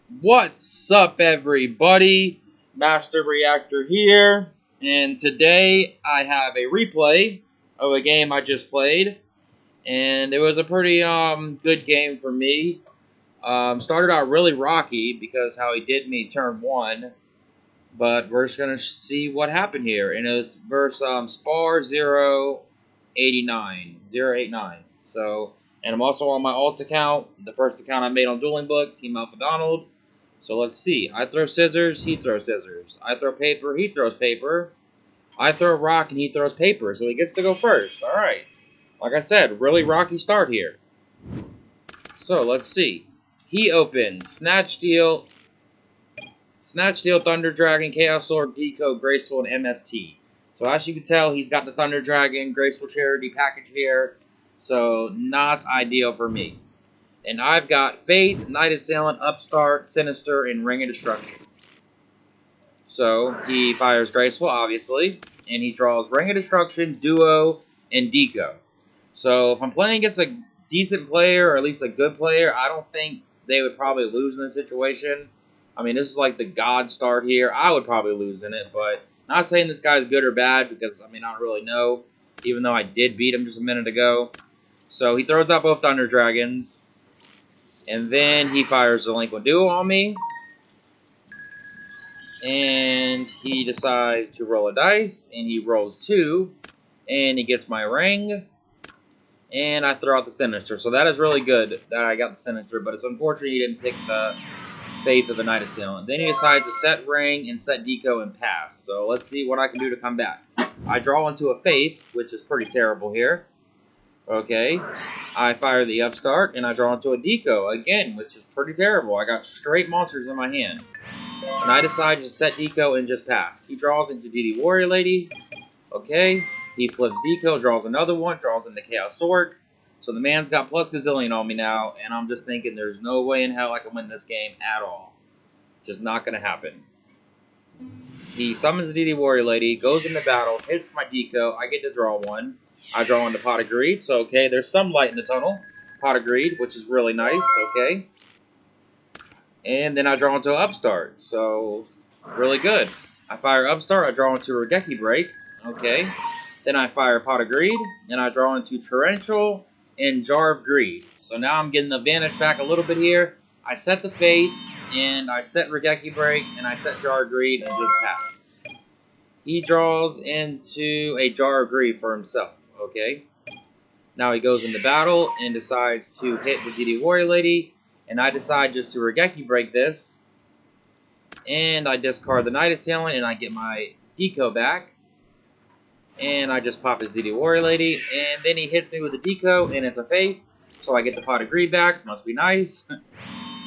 What's up, everybody? Master Reactor here, and today I have a replay of a game I just played, and it was a pretty good game for me. Started out really rocky because how he did me turn one, but we're just gonna see what happened here. And it was versus Spr089. So, and I'm also on my alt account, the first account I made on Dueling Book, TEAMALPHADONALD. So let's see. I throw scissors, he throws scissors. I throw paper, he throws paper. I throw rock, and he throws paper. So he gets to go first. All right. Like I said, really rocky start here. So let's see. He opens Snatch Steel, Thunder Dragon, Chaos Sword, Deco, Graceful, and MST. So as you can tell, he's got the Thunder Dragon, Graceful Charity package here. So not ideal for me. And I've got Faith, Night Assailant, Upstart, Sinister, and Ring of Destruction. So he fires Graceful, obviously, and he draws Ring of Destruction, Duo, and Deco. So if I'm playing against a decent player, or at least a good player, I don't think they would probably lose in this situation. I mean, this is like the God start here. I would probably lose in it, but not saying this guy's good or bad because, I mean, I don't really know, even though I did beat him just a minute ago. So he throws out both Thunder Dragons. And then he fires Delinquent Duo on me. And he decides to roll a dice. And he rolls 2. And he gets my ring. And I throw out the Sinister. So that is really good that I got the Sinister. But it's unfortunate he didn't pick the Faith of the Night Assailant. Then he decides to set ring and set Deco and pass. So let's see what I can do to come back. I draw into a Faith, which is pretty terrible here. Okay, I fire the Upstart, and I draw into a Deco, again, which is pretty terrible. I got straight monsters in my hand. And I decide to set Deco and just pass. He draws into DD Warrior Lady. Okay, he flips Deco, draws another one, draws into Chaos Sword. So the man's got plus gazillion on me now, and I'm just thinking there's no way in hell I can win this game at all. Just not going to happen. He summons the DD Warrior Lady, goes into battle, hits my Deco, I get to draw one. I draw into Pot of Greed, so okay, there's some light in the tunnel. Pot of Greed, which is really nice, okay. And then I draw into Upstart, so really good. I fire Upstart, I draw into Regeki Break, okay. Then I fire Pot of Greed, and I draw into Torrential and Jar of Greed. So now I'm getting the advantage back a little bit here. I set the Faith, and I set Regeki Break, and I set Jar of Greed, and just pass. He draws into a Jar of Greed for himself. Okay, now he goes into battle and decides to hit the DD Warrior Lady, and I decide just to Regeki Break this, and I discard the Night Assailant, and I get my Deco back, and I just pop his DD Warrior Lady, and then he hits me with a Deco, and it's a Faith, so I get the Pot of Greed back, must be nice,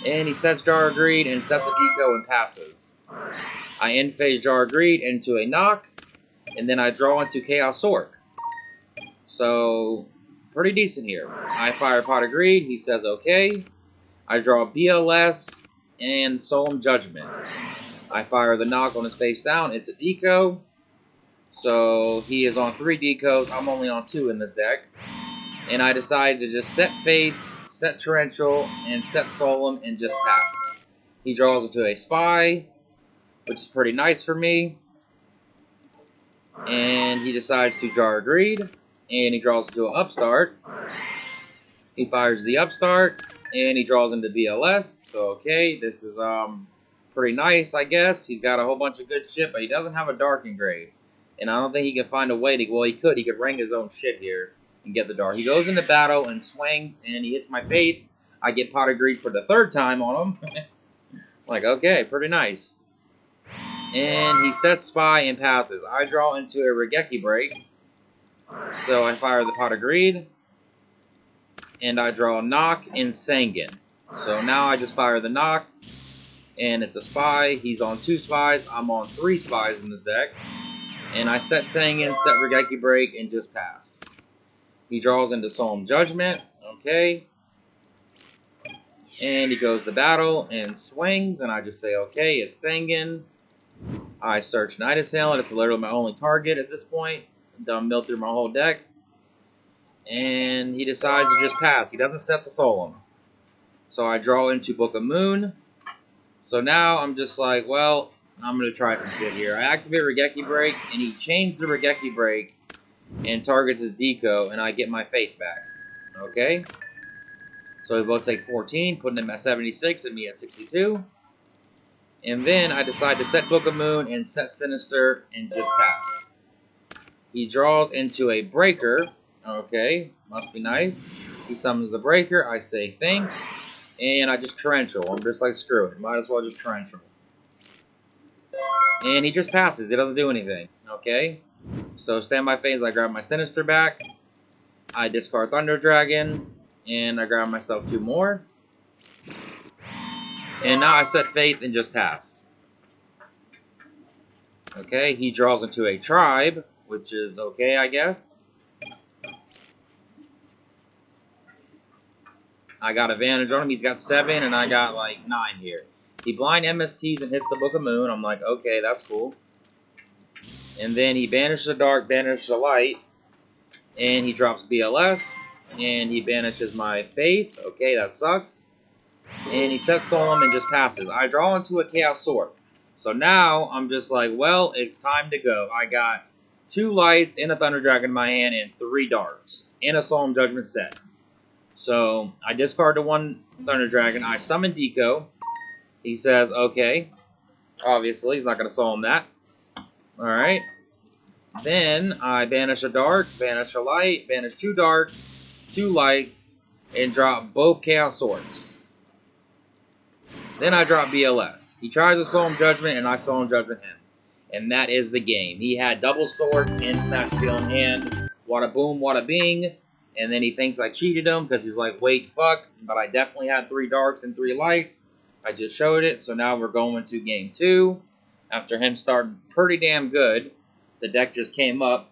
and he sets Jar of Greed, and sets a Deco, and passes. I end phase Jar of Greed into a knock, and then I draw into Chaos Sword. So, pretty decent here. I fire Pot of Greed, he says okay. I draw BLS and Solemn Judgment. I fire the knock on his face down, it's a Deco. So, he is on 3 Decos, I'm only on 2 in this deck. And I decide to just set Faith, set Torrential, and set Solemn, and just pass. He draws into a Spy, which is pretty nice for me. And he decides to Jar of Greed. And he draws into an Upstart. He fires the Upstart, and he draws into BLS. So, okay, this is pretty nice, I guess. He's got a whole bunch of good shit, but he doesn't have a Dark Engrave. And I don't think he can find a way to... Well, he could. He could ring his own shit here and get the Dark. He goes into battle and swings, and he hits my Faith. I get Pot of Greed for the 3rd time on him. Like, okay, pretty nice. And he sets Spy and passes. I draw into a Regeki Break. So I fire the Pot of Greed, and I draw a Knock and Sanguine. So now I just fire the Knock, and it's a Spy. He's on 2 Spies. I'm on 3 Spies in this deck. And I set Sanguine, set Regeki Break, and just pass. He draws into Solemn Judgment. Okay. And he goes to battle and swings, and I just say, okay, it's Sanguine. I search Night Assailant. It's literally my only target at this point. Done milled through my whole deck. And he decides to just pass. He doesn't set the Solemn. So I draw into Book of Moon. So now I'm just like, well, I'm going to try some shit here. I activate Regeki Break, and he chains the Regeki Break and targets his Deco, and I get my faith back. Okay? So we both take 14, putting him at 76 and me at 62. And then I decide to set Book of Moon and set Sinister and just pass. He draws into a Breaker. Okay, must be nice. He summons the Breaker. I say think. And I just torrential. I'm just like, screw it. Might as well just torrential. And he just passes. He doesn't do anything. Okay? So standby phase, I grab my Sinister back. I discard Thunder Dragon. And I grab myself 2 more. And now I set Faith and just pass. Okay, he draws into a Tribe, which is okay, I guess. I got advantage on him. He's got 7, and I got like 9 here. He blind MSTs and hits the Book of Moon. I'm like, okay, that's cool. And then he banishes the Dark, banishes the Light, and he drops BLS, and he banishes my Faith. Okay, that sucks. And he sets Solemn and just passes. I draw into a Chaos Sword. So now I'm just like, well, it's time to go. I got 2 Lights and a Thunder Dragon in my hand and 3 Darks and a Solemn Judgment set. So I discard the 1 Thunder Dragon. I summon Deco. He says, okay. Obviously, he's not going to Solemn that. Alright. Then I banish a Dark, banish a Light, banish 2 Darks, 2 Lights, and drop both Chaos Swords. Then I drop BLS. He tries to Solemn Judgment, and I Solemn Judgment him. And that is the game. He had double sword and Snatch Steel in hand. Wada boom, wada bing. And then he thinks I cheated him because he's like, wait, fuck. But I definitely had 3 Darks and 3 Lights. I just showed it. So now we're going to game 2. After him starting pretty damn good, the deck just came up.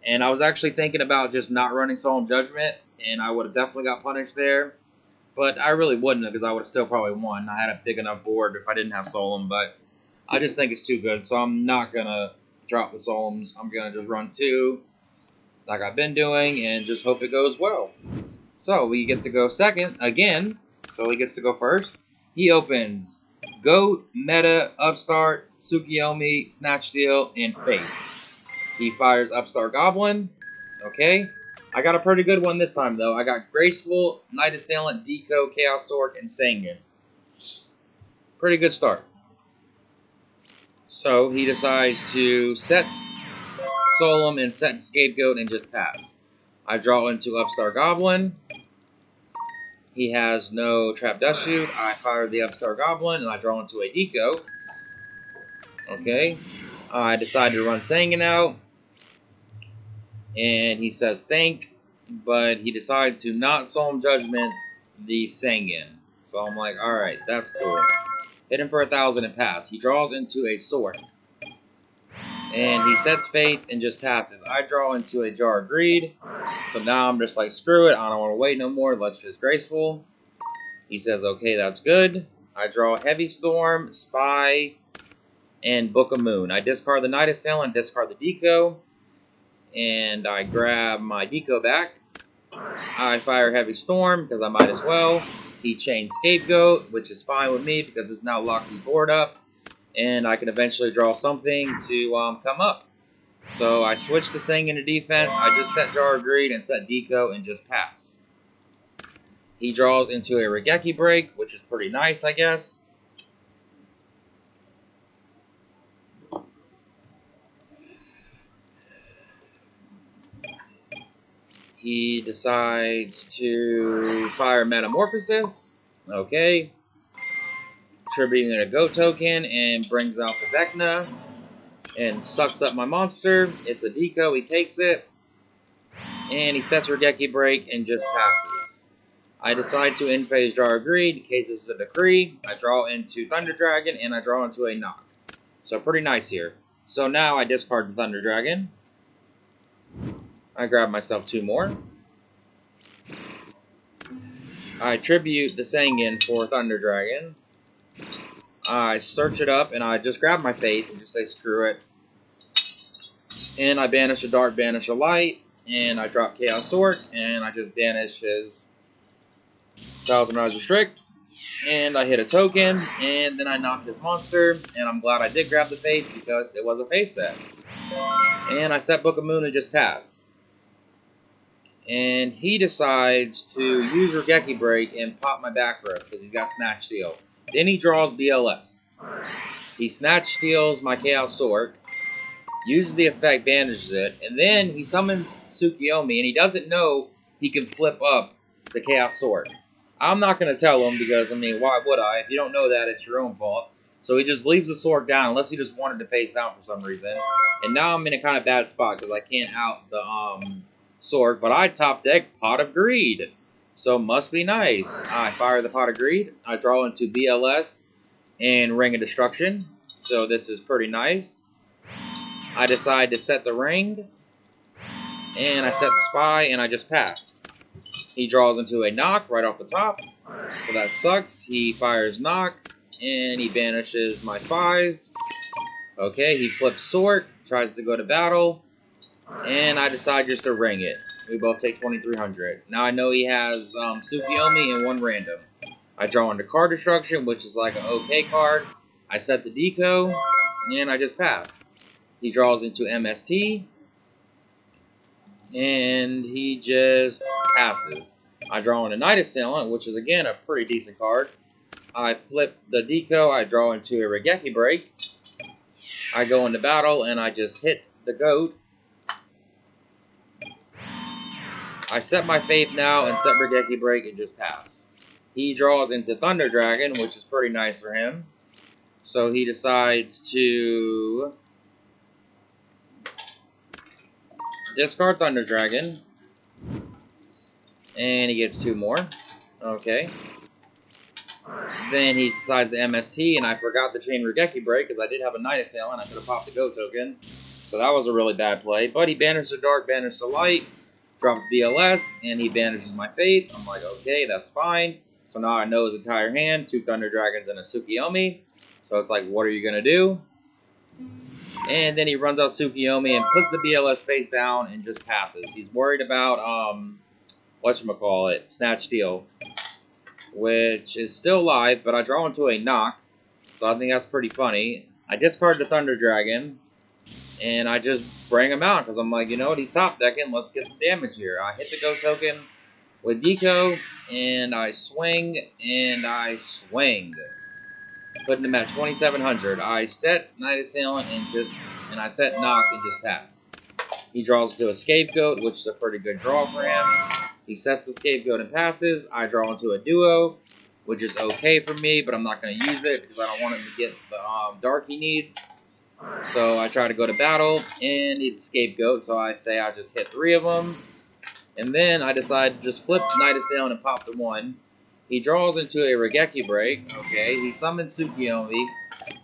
And I was actually thinking about just not running Solemn Judgment. And I would have definitely got punished there. But I really wouldn't have, because I would have still probably won. I had a big enough board if I didn't have Solemn, but I just think it's too good, so I'm not going to drop the Solemns. I'm going to just run 2, like I've been doing, and just hope it goes well. So we get to go second again, so he gets to go first. He opens Goat, Meta, Upstart, Tsukiyomi, Snatch Steel, and Faith. He fires Upstart Goblin. Okay. I got a pretty good one this time, though. I got Graceful, Knight Assailant, Deco, Chaos Sword, and Sangan. Pretty good start. So he decides to set Solemn and set Scapegoat and just pass. I draw into Upstart Goblin. He has no Trap Dust Shoot. I fire the Upstart Goblin and I draw into a Deco. Okay. I decide to run Sangan out. And he says thank, but he decides to not Solemn Judgment the Sangan. So I'm like, alright, that's cool. Hit him for 1,000 and pass. He draws into a Sword. And he sets Faith and just passes. I draw into a Jar of Greed. So now I'm just like, screw it. I don't want to wait no more. Let's just Graceful. He says, okay, that's good. I draw Heavy Storm, Spy, and Book of Moon. I discard the Knight Assailant, discard the Deco. And I grab my Deco back. I fire Heavy Storm, because I might as well. He chains Scapegoat, which is fine with me, because this now locks his board up. And I can eventually draw something to come up. So I switch to Sangan to defense. I just set Jar of Greed and set Deco and just pass. He draws into a Regeki Break, which is pretty nice, I guess. He decides to fire Metamorphosis. Okay. Tributing a Go token and brings out the Vecna. And sucks up my monster. It's a Deco. He takes it. And he sets Regeki Break and just passes. I decide to in-phase Jar of Greed in case this is a decree. I draw into Thunder Dragon and I draw into a Knock. So pretty nice here. So now I discard the Thunder Dragon. I grab myself 2 more. I tribute the Sangan for Thunder Dragon. I search it up and I just grab my Faith and just say screw it. And I banish a Dark, banish a Light. And I drop Chaos Sword and I just banish his 1,000 Rise Restrict. and I hit a token, and then I knocked his monster, and I'm glad I did grab the Faith because it was a Faith set. And I set Book of Moon and just pass. And he decides to use Regeki Break and pop my back row because he's got Snatch Steal. Then he draws BLS. He Snatch Steals my Chaos Sork, uses the effect, banishes it, and then he summons Tsukiyomi, and he doesn't know he can flip up the Chaos Sork. I'm not going to tell him because, I mean, why would I? If you don't know that, it's your own fault. So he just leaves the Sork down unless he just wanted to face down for some reason. And now I'm in a kind of bad spot because I can't out the Sork, but I top deck Pot of Greed. So must be nice. I fire the Pot of Greed. I draw into BLS and Ring of Destruction. So this is pretty nice. I decide to set the ring, and I set the spy, and I just pass. He draws into a knock right off the top, so that sucks. He fires knock, and he banishes my spies. Okay, he flips Sork, tries to go to battle, and I decide just to ring it. We both take 2,300. Now I know he has Tsukiyomi and one random. I draw into Card Destruction, which is like an OK card. I set the deco, and I just pass. He draws into MST, and he just passes. I draw into Night Assailant, which is, again, a pretty decent card. I flip the deco, I draw into a Regeki Break. I go into battle, and I just hit the goat. I set my Faith now and set Regeki Break and just pass. He draws into Thunder Dragon, which is pretty nice for him. So he decides to discard Thunder Dragon, and he gets 2 more. Okay. Then he decides to MST, and I forgot to chain Regeki Break because I did have a Night Assailant. I could have popped the Go token, so that was a really bad play. But he banished the Dark, banished the Light, drops BLS, and he banishes my Faith. I'm like, okay, that's fine. So now I know his entire hand, 2 Thunder Dragons and a Tsukiyomi. So it's like, what are you going to do? And then he runs out Tsukiyomi and puts the BLS face down and just passes. He's worried about, whatchamacallit, Snatch Steal, which is still live, but I draw into a knock, so I think that's pretty funny. I discard the Thunder Dragon, and I just bring him out, because I'm like, you know what, he's top decking, let's get some damage here. I hit the Go token with Deco, and I swing, putting him at 2,700. I set Night Assailant and I set knock and just pass. He draws to a Scapegoat, which is a pretty good draw for him. He sets the Scapegoat and passes. I draw into a Duo, which is okay for me, but I'm not going to use it because I don't want him to get the dark he needs. So I try to go to battle, and it's Scapegoat, so I'd say I just hit 3 of them. And then I decide to just flip Night Assailant and pop the 1. He draws into a Regeki Break. Okay, he summons Tsukiyomi,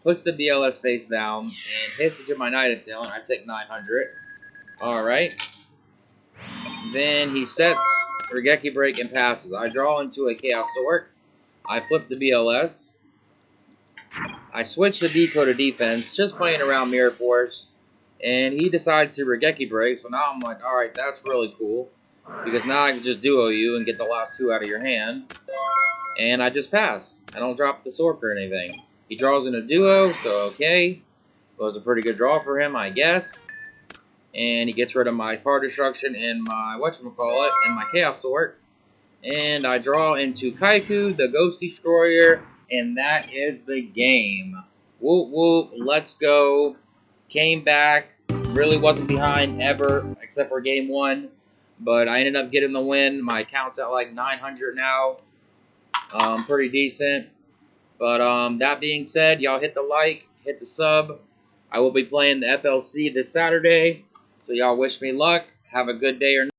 puts the BLS face down, and hits into my Night Assailant. I take 900. Alright. Then he sets Regeki Break and passes. I draw into a Chaos Sork. I flip the BLS. I switch the deco to defense, just playing around Mirror Force. And he decides to Regeki Break, so now I'm like, alright, that's really cool. Because now I can just duo you and get the last 2 out of your hand. And I just pass. I don't drop the Sork or anything. He draws in a duo, so okay. It was a pretty good draw for him, I guess. And he gets rid of my Card Destruction and my whatchamacallit and my Chaos Sork. And I draw into Kaiku, the Ghost Destroyer, and that is the game. Whoop whoop, let's go. Came back, really wasn't behind ever, except for game 1. But I ended up getting the win. My account's at like 900 now. Pretty decent. But that being said, y'all hit the like, hit the sub. I will be playing the FLC this Saturday. So y'all wish me luck. Have a good day or night.